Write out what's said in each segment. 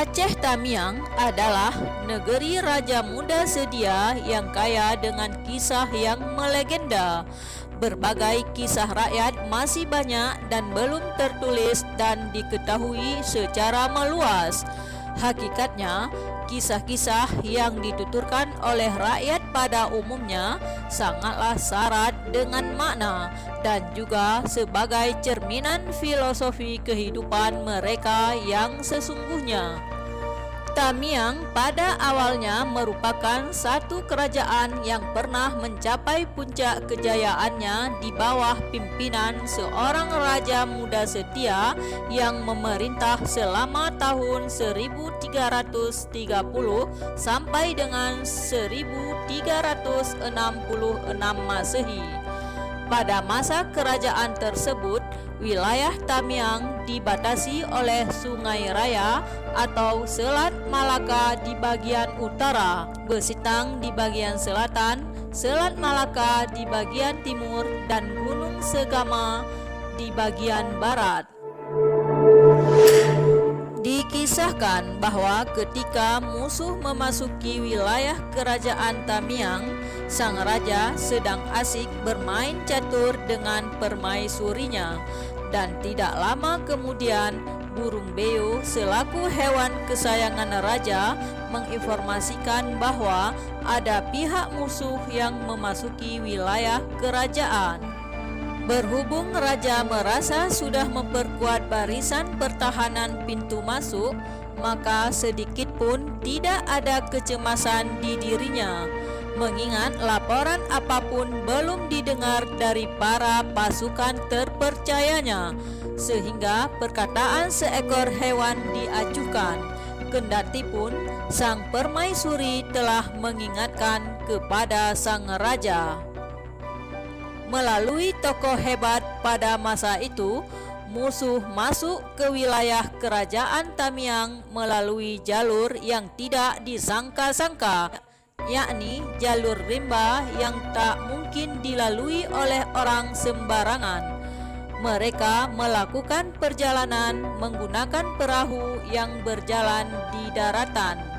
Aceh Tamiang adalah negeri Raja Muda Sedia yang kaya dengan kisah yang melegenda. Berbagai kisah rakyat masih banyak dan belum tertulis dan diketahui secara meluas. Hakikatnya, kisah-kisah yang dituturkan oleh rakyat pada umumnya sangatlah syarat dengan makna dan juga sebagai cerminan filosofi kehidupan mereka yang sesungguhnya. Tamiang pada awalnya merupakan satu kerajaan yang pernah mencapai puncak kejayaannya di bawah pimpinan seorang raja muda setia yang memerintah selama tahun 1330 sampai dengan 1366 Masehi. Pada masa kerajaan tersebut, wilayah Tamiang dibatasi oleh Sungai Raya atau Selat Malaka di bagian utara, Besitang di bagian selatan, Selat Malaka di bagian timur, dan Gunung Segama di bagian barat. Dikisahkan bahwa ketika musuh memasuki wilayah kerajaan Tamiang, sang raja sedang asik bermain catur dengan permaisurinya, dan tidak lama kemudian burung beo selaku hewan kesayangan raja menginformasikan bahwa ada pihak musuh yang memasuki wilayah kerajaan. Berhubung raja merasa sudah memperkuat barisan pertahanan pintu masuk, maka sedikit pun tidak ada kecemasan di dirinya, mengingat laporan apapun belum didengar dari para pasukan terpercayanya, sehingga perkataan seekor hewan diacuhkan. Kendati pun sang permaisuri telah mengingatkan kepada sang raja. Melalui tokoh hebat pada masa itu, musuh masuk ke wilayah kerajaan Tamiang melalui jalur yang tidak disangka-sangka, yakni jalur rimba yang tak mungkin dilalui oleh orang sembarangan. Mereka melakukan perjalanan menggunakan perahu yang berjalan di daratan.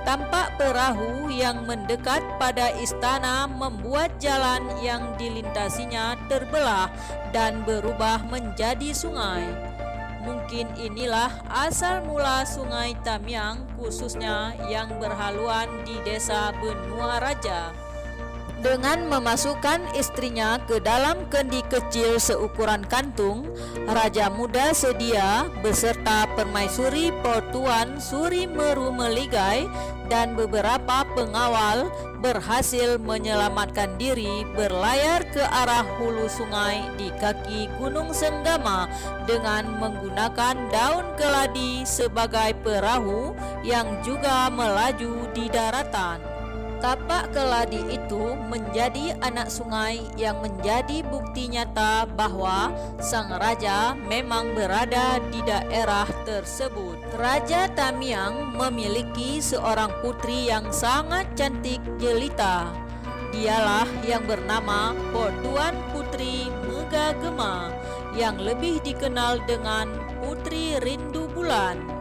Tampak perahu yang mendekat pada istana membuat jalan yang dilintasinya terbelah dan berubah menjadi sungai. Mungkin inilah asal mula Sungai Tamiang, khususnya yang berhaluan di desa Benua Raja. Dengan memasukkan istrinya ke dalam kendi kecil seukuran kantung, Raja Muda Sedia beserta permaisuri Portuan Suri Meru Meligai dan beberapa pengawal berhasil menyelamatkan diri berlayar ke arah hulu sungai di kaki Gunung Senggama dengan menggunakan daun keladi sebagai perahu yang juga melaju di daratan. Tapak keladi itu menjadi anak sungai yang menjadi bukti nyata bahwa sang raja memang berada di daerah tersebut. Raja Tamiang memiliki seorang putri yang sangat cantik jelita. Dialah yang bernama Portuan Putri Megagema, yang lebih dikenal dengan Putri Rindu Bulan.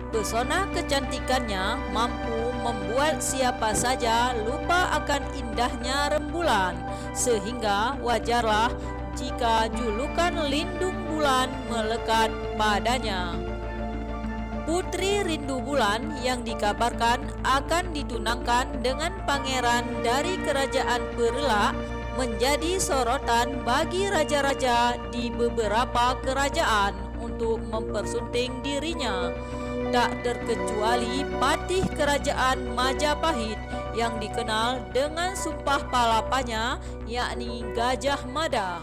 Pesona kecantikannya mampu membuat siapa saja lupa akan indahnya rembulan, sehingga wajarlah jika julukan Lindung Bulan melekat padanya. Putri Rindu Bulan yang dikabarkan akan ditunangkan dengan pangeran dari kerajaan Perelak menjadi sorotan bagi raja-raja di beberapa kerajaan untuk mempersunting dirinya. Tak terkecuali patih kerajaan Majapahit yang dikenal dengan sumpah palapanya, yakni Gajah Mada.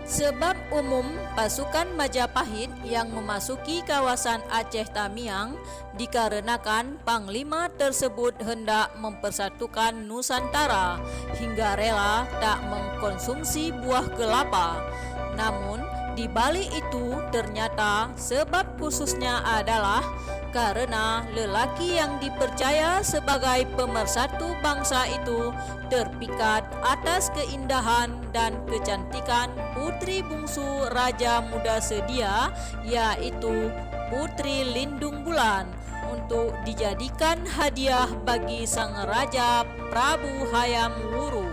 Sebab umum pasukan Majapahit yang memasuki kawasan Aceh Tamiang dikarenakan panglima tersebut hendak mempersatukan Nusantara hingga rela tak mengkonsumsi buah kelapa. Namun di balik itu ternyata sebab khususnya adalah karena lelaki yang dipercaya sebagai pemersatu bangsa itu terpikat atas keindahan dan kecantikan putri bungsu Raja Muda Sedia, yaitu Putri Lindung Bulan. untuk dijadikan hadiah bagi sang Raja Prabu Hayam Wuru.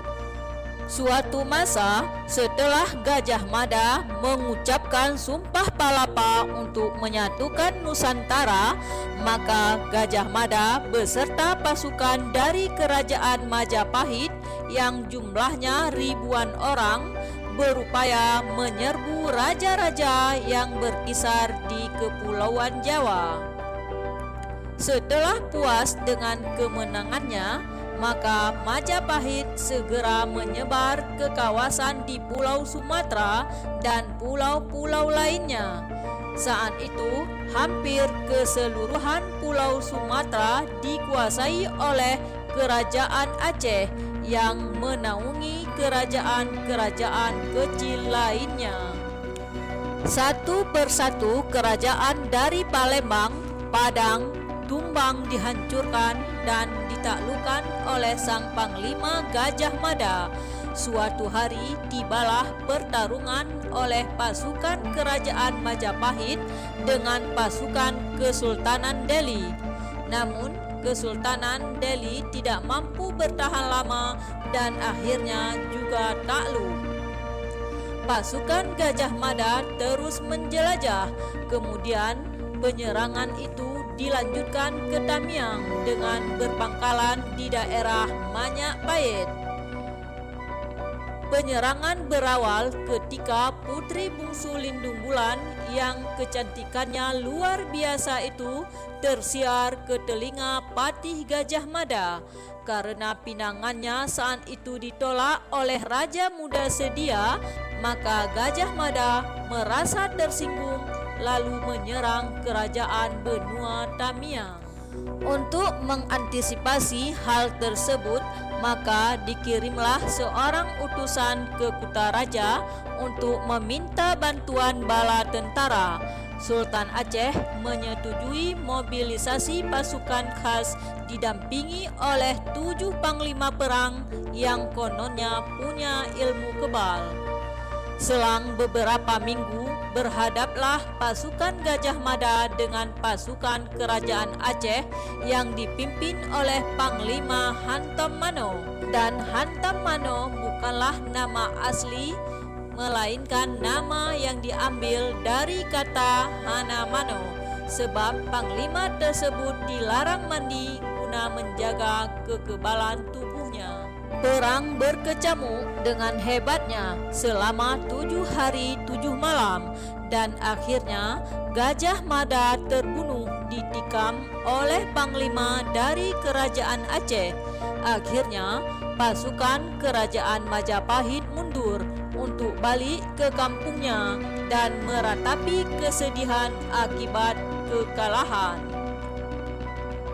Suatu masa setelah Gajah Mada mengucapkan sumpah palapa untuk menyatukan Nusantara, maka Gajah Mada beserta pasukan dari kerajaan Majapahit yang jumlahnya ribuan orang berupaya menyerbu raja-raja yang berkisar di Kepulauan Jawa. Setelah puas dengan kemenangannya, maka Majapahit segera menyebar ke kawasan di Pulau Sumatera dan pulau-pulau lainnya. Saat itu, hampir keseluruhan Pulau Sumatera dikuasai oleh Kerajaan Aceh yang menaungi kerajaan-kerajaan kecil lainnya. Satu persatu kerajaan dari Palembang, Padang, Tumbang dihancurkan dan ditaklukkan oleh sang Panglima Gajah Mada. Suatu hari tibalah pertarungan oleh pasukan kerajaan Majapahit dengan pasukan Kesultanan Delhi. Namun Kesultanan Delhi tidak mampu bertahan lama dan akhirnya juga takluk. Pasukan Gajah Mada terus menjelajah. Kemudian penyerangan itu dilanjutkan ke Tamiang dengan berpangkalan di daerah Manyak Payet. Penyerangan berawal ketika putri bungsu Lindung Bulan yang kecantikannya luar biasa itu tersiar ke telinga Patih Gajah Mada. Karena pinangannya saat itu ditolak oleh Raja Muda sedia, maka Gajah Mada merasa tersinggung lalu menyerang kerajaan benua Tamiang. Untuk mengantisipasi hal tersebut, maka dikirimlah seorang utusan ke Kutaraja untuk meminta bantuan bala tentara. Sultan Aceh menyetujui mobilisasi pasukan khas didampingi oleh 7 panglima perang yang kononnya punya ilmu kebal. Selang beberapa minggu, berhadaplah pasukan Gajah Mada dengan pasukan kerajaan Aceh yang dipimpin oleh Panglima Hantam Mano. Dan Hantam Mano bukanlah nama asli, melainkan nama yang diambil dari kata Hana Mano, sebab Panglima tersebut dilarang mandi guna menjaga kekebalan tubuhnya. Perang berkecamuk dengan hebatnya selama 7 hari 7 malam dan akhirnya Gajah Mada terbunuh ditikam oleh panglima dari kerajaan Aceh. Akhirnya pasukan kerajaan Majapahit mundur untuk balik ke kampungnya dan meratapi kesedihan akibat kekalahan.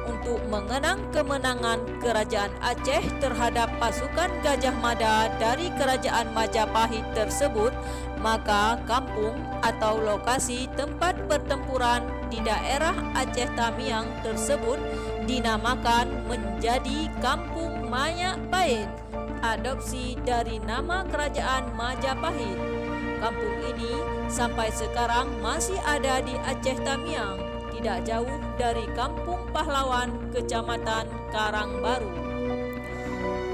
Untuk mengenang kemenangan kerajaan Aceh terhadap pasukan Gajah Mada dari kerajaan Majapahit tersebut, maka kampung atau lokasi tempat pertempuran di daerah Aceh Tamiang tersebut dinamakan menjadi Kampung Manyak Payet, adopsi dari nama kerajaan Majapahit. Kampung ini sampai sekarang masih ada di Aceh Tamiang, tidak jauh dari Kampung Pahlawan, Kecamatan Karangbaru.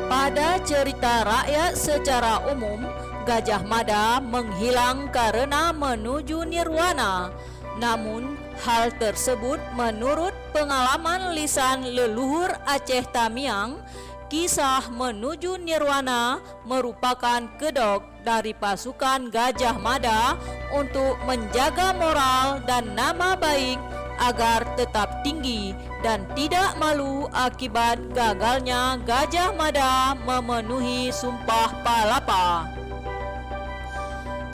Pada cerita rakyat secara umum, Gajah Mada menghilang karena menuju nirwana. Namun, hal tersebut menurut pengalaman lisan leluhur Aceh Tamiang, kisah menuju nirwana merupakan kedok dari pasukan Gajah Mada untuk menjaga moral dan nama baik agar tetap tinggi dan tidak malu akibat gagalnya Gajah Mada memenuhi sumpah palapa.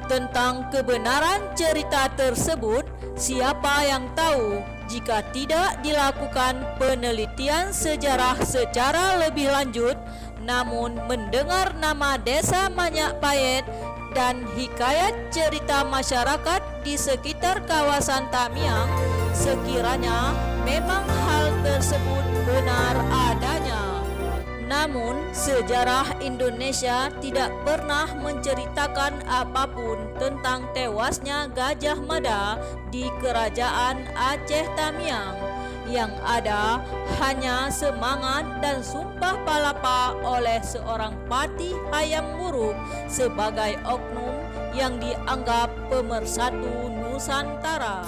Tentang kebenaran cerita tersebut, siapa yang tahu jika tidak dilakukan penelitian sejarah secara lebih lanjut. Namun mendengar nama desa Manyak Payet dan hikayat cerita masyarakat di sekitar kawasan Tamiang, sekiranya memang hal tersebut benar adanya. Namun, sejarah Indonesia tidak pernah menceritakan apapun tentang tewasnya Gajah Mada di kerajaan Aceh Tamiang. Yang ada hanya semangat dan sumpah palapa oleh seorang Patih Hayam Wuruk sebagai oknum yang dianggap pemersatu Nusantara.